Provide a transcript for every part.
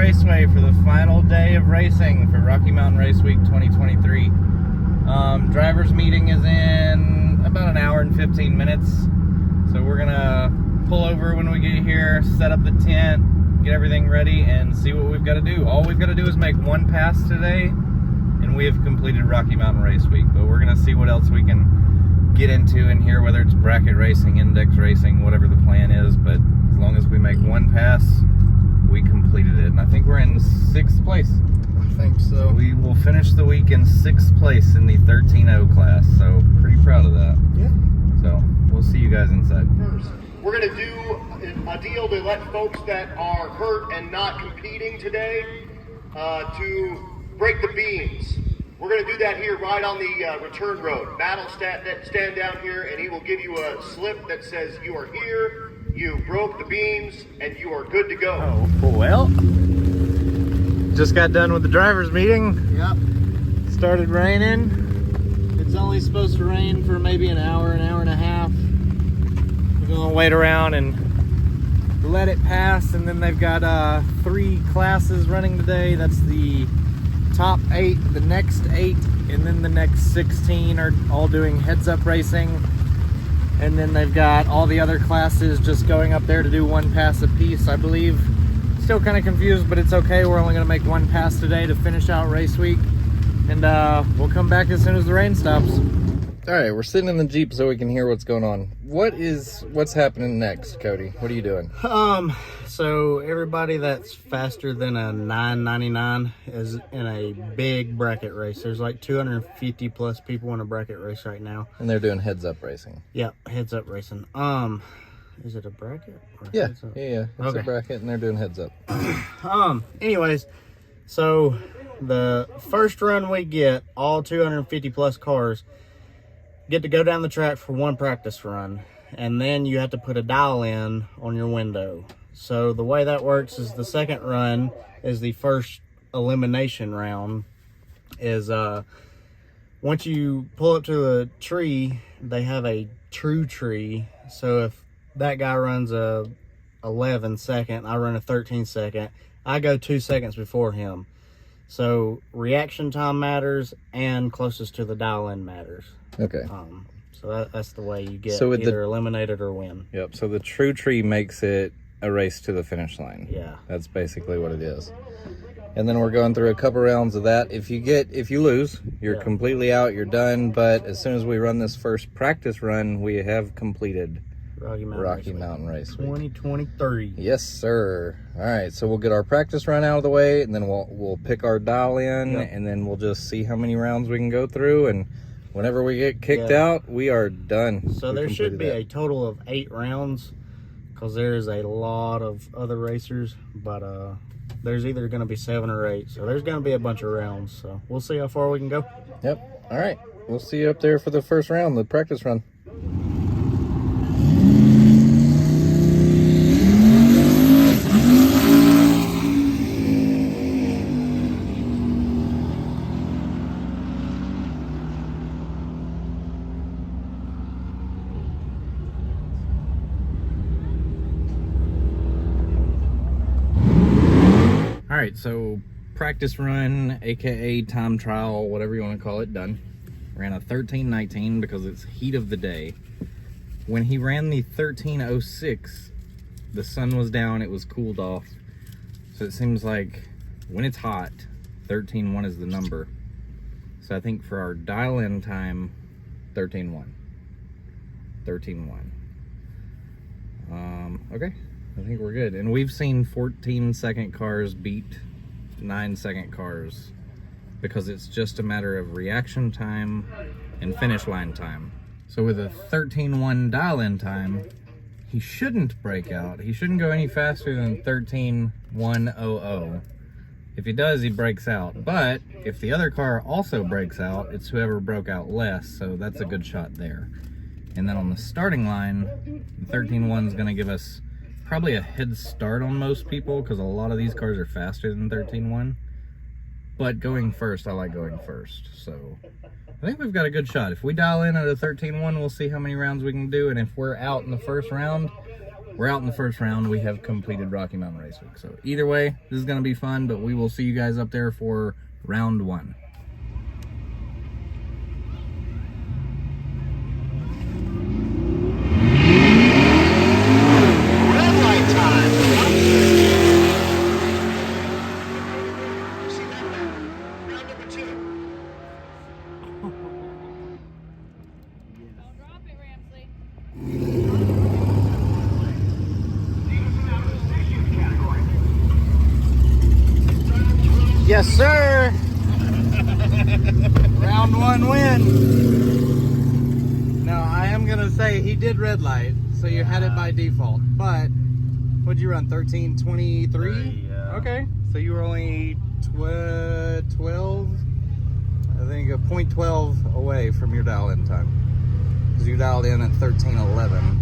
Raceway for the final day of racing for Rocky Mountain Race Week 2023. Driver's meeting is in about an hour and 15 minutes. So we're gonna pull over when we get here, set up the tent, get everything ready, and see what we've got to do. All we've got to do is make one pass today, and we have completed Rocky Mountain Race Week. But we're gonna see what else we can get into in here, whether it's bracket racing, index racing, whatever the plan is. But as long as we make one pass, we completed it. And I think we're in 6th place. I think so. We will finish the week in 6th place in the 13-0 class. So pretty proud of that. Yeah. So we'll see you guys inside. We're going to do a deal to let folks that are hurt and not competing today to break the beams. We're going to do that here right on the return road. Matt will stand down here and he will give you a slip that says you are here, you broke the beams, and you are good to go. Oh, well, just got done with the driver's meeting. Yep. Started raining. It's only supposed to rain for maybe an hour and a half. We're gonna wait around and let it pass, and then they've got 3 classes running today. That's the top 8, the next 8, and then the next 16 are all doing heads-up racing. And then they've got all the other classes just going up there to do one pass apiece, I believe. Still kind of confused, but it's okay. We're only gonna make one pass today to finish out race week. And we'll come back as soon as the rain stops. All right, we're sitting in the Jeep so we can hear what's going on. What's happening next, Cody? What are you doing? So everybody that's faster than a 999 is in a big bracket race. There's like 250 plus people in a bracket race right now. And they're doing heads-up racing. Yep, heads-up racing. Is it a bracket? Yeah. It's okay. a bracket, and they're doing heads-up. Anyways, so the first run we get, all 250 plus cars get to go down the track for one practice run, and then you have to put a dial in on your window. So the way that works is the second run is the first elimination round. Is once you pull up to a tree, they have a true tree. So if that guy runs a 11 second, I run a 13 second, I go 2 seconds before him. So reaction time matters, and closest to the dial in matters. Okay. So that's the way you get So with either eliminated or win. Yep. So the true tree makes it a race to the finish line. Yeah. That's basically what it is. And then we're going through a couple rounds of that. If you lose, you're completely out, you're done. But as soon as we run this first practice run, we have completed Rocky Mountain Race Week 2023. Yes, sir. All right, so we'll get our practice run out of the way, and then we'll pick our dial in, and then we'll just see how many rounds we can go through. And whenever we get kicked out, we are done. So there should be a total of 8 rounds, because there's a lot of other racers, but there's either going to be 7 or 8. So there's going to be a bunch of rounds. So we'll see how far we can go. Yep. All right. We'll see you up there for the first round, the practice run. All right, so practice run, aka time trial, whatever you want to call it, done. Ran a 13:19 because it's heat of the day. When he ran the 13:06, the sun was down, it was cooled off. So it seems like when it's hot, 13:1 is the number. So I think for our dial-in time, 13:1. 13:1. Okay. I think we're good. And we've seen 14-second cars beat 9-second cars because it's just a matter of reaction time and finish line time. So with a 13:1 dial-in time, he shouldn't break out. He shouldn't go any faster than 13:100. If he does, he breaks out. But if the other car also breaks out, it's whoever broke out less, so that's a good shot there. And then on the starting line, 13:1 is going to give us probably a head start on most people because a lot of these cars are faster than 13:1. But going first, I like going first. So I think we've got a good shot. If we dial in at a 13:1, we'll see how many rounds we can do. And if we're out in the first round, we're out in the first round. We have completed Rocky Mountain Race Week. So either way, this is going to be fun, but we will see you guys up there for round 1. Yes, sir. Round 1 win. Now, I am going to say he did red light, so you had it by default. But, what'd you run, 13:23? Yeah. Okay, so you were only 12, I think, a .12 away from your dial-in time. Because you dialed in at 13:11.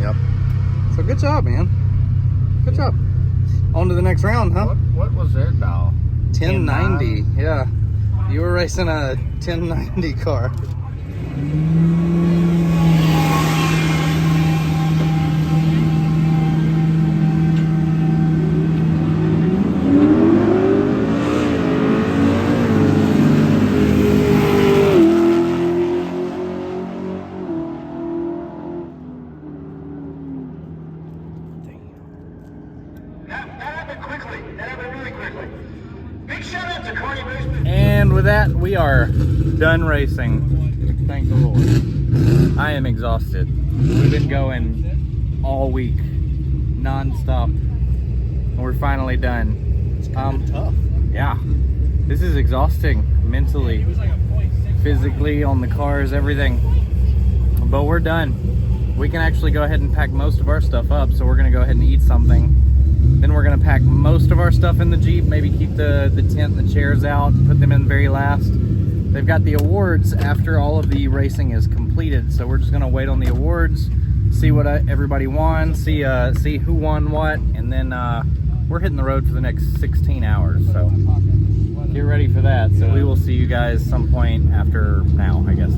Yep. So, good job, man. Good job. On to the next round, huh? What was their dial? 1090, yeah. You were racing a 1090 car. And with that, we are done racing. Thank the Lord. I am exhausted. We've been going all week, non-stop. We're finally done. It's kind of tough. Yeah. This is exhausting mentally, physically, on the cars, everything. But we're done. We can actually go ahead and pack most of our stuff up, so we're going to go ahead and eat something. Then we're going to pack most of our stuff in the Jeep, maybe keep the tent and the chairs out, put them in very last. They've got the awards after all of the racing is completed, so we're just going to wait on the awards, see what everybody won, see who won what, and then we're hitting the road for the next 16 hours, so get ready for that. So we will see you guys some point after now, I guess.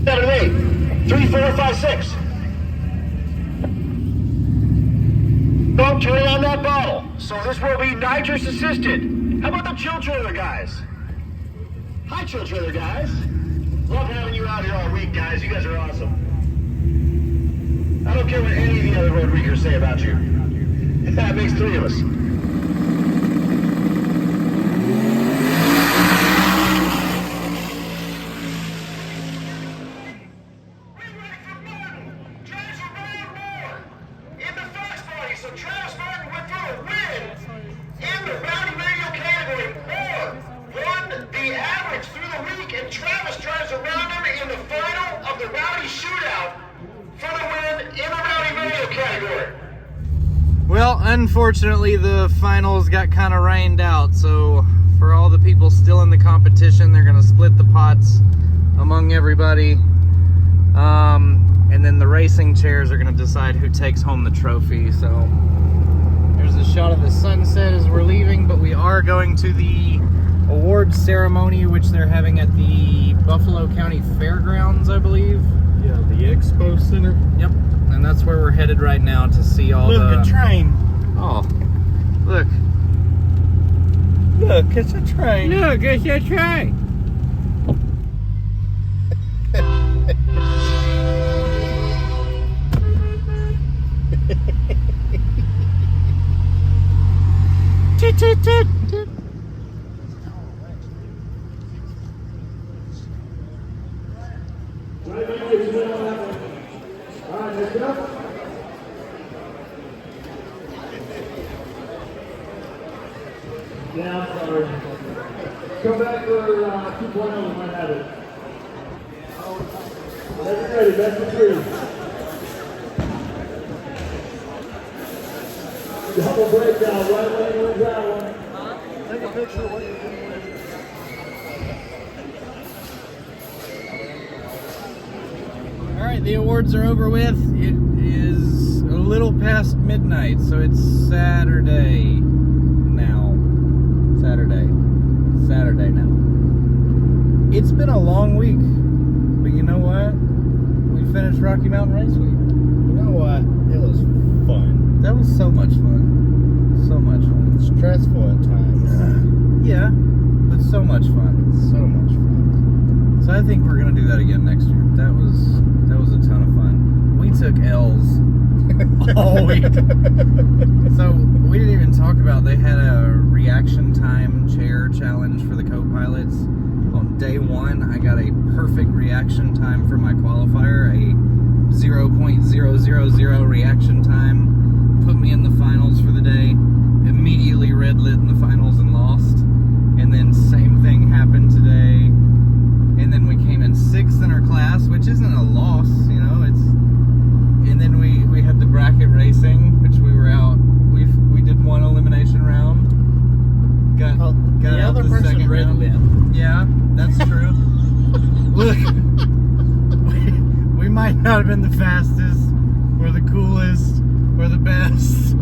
7, 8, 3, 4, 5, 6. Don't turn on that bottle. So this will be nitrous assisted. How about the chill trailer guys? Hi, chill trailer guys. Love having you out here all week, guys. You guys are awesome. I don't care what any of the other road reekers say about you. That makes 3 of us. Well, unfortunately, the finals got kind of rained out, so for all the people still in the competition, they're going to split the pots among everybody. And then the racing chairs are going to decide who takes home the trophy. So there's a shot of the sunset as we're leaving, but we are going to the awards ceremony, which they're having at the Buffalo County Fairgrounds, I believe. Yeah, the Expo Center. Yep. And that's where we're headed right now to see all the... Look, a train. Oh, look. Look, it's a train. Look, it's a train. Toot, toot, toot, toot. Yeah, I'm sorry. Come back for 2.0, we might have it. Whenever you're ready, best of 3. Double breakdown, right lane wins that one. Take a picture of what you're doing. Alright, the awards are over with. It is a little past midnight, so it's Saturday now. Saturday now. It's been a long week, but you know what? We finished Rocky Mountain Race Week. You know what? It was fun. That was so much fun. So much fun. Stressful at times. Yeah, but so much fun. So much fun. So I think we're gonna do that again next year. That was a ton of fun. We took L's all week. So we didn't even talk about, they had a reaction time chair challenge for the co-pilots. On day one, I got a perfect reaction time for my qualifier, a 0.000 reaction time. Put me in the finals for the day. Immediately red lit in the finals and lost. And then same thing happened today. And then we came in 6th in our class, which isn't a loss, you know, and then we had the bracket racing, which we were out. We did one elimination round. Got the out other the person second red round. lit. Yeah, that's true. Look, we might not have been the fastest, or the coolest, or the best,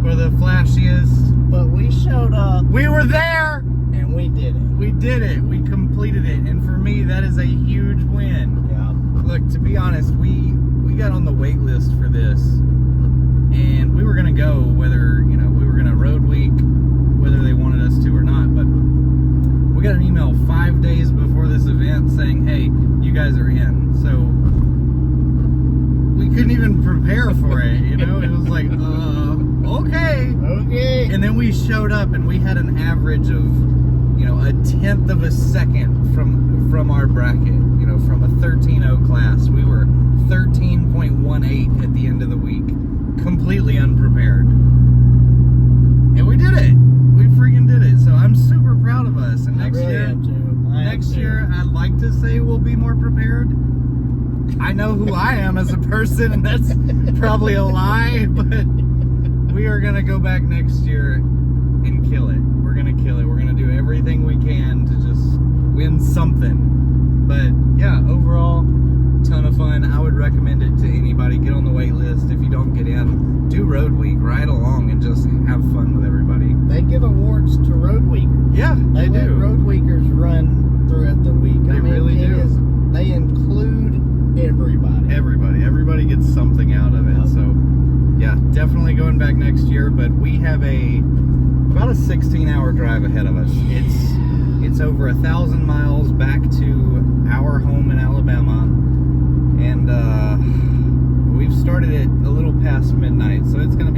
or the flashiest, But we showed up we were there. and we did it. We did it. We completed it. And for me, that is a huge win. Yeah. Look, to be honest, we got on the wait list for this. And we were going to go whether, you know, we were going to road week, whether they wanted us to or not. But we got an email 5 days before this event saying, hey, you guys are in. So we couldn't even prepare for it. You know, it was like, okay. Okay. And then we showed up and we had an average of, you know, a 1/10 of a second from our bracket, you know, from a 13.0 class. We were 13.18 at the end of the week, completely unprepared. And we did it. We freaking did it. So I'm super proud of us. And next year, I'd like to say we'll be more prepared. I know who I am as a person, and that's probably a lie, but we are going to go back next year and kill it. We're going to kill it. We're going to do everything we can to just win something. But yeah, overall, ton of fun. I would recommend it to anybody. Get on the wait list. If you don't get in, do road week, ride along and just have fun with everybody. They give awards to road weekers. Yeah, they let do. road weekers run throughout the week. They really do. They include everybody. Everybody gets something out of it. So yeah, definitely going back next year. But we have about a 16-hour drive ahead of us. It's over 1,000 miles back to our home in Alabama, and we've started it a little past midnight, so it's going to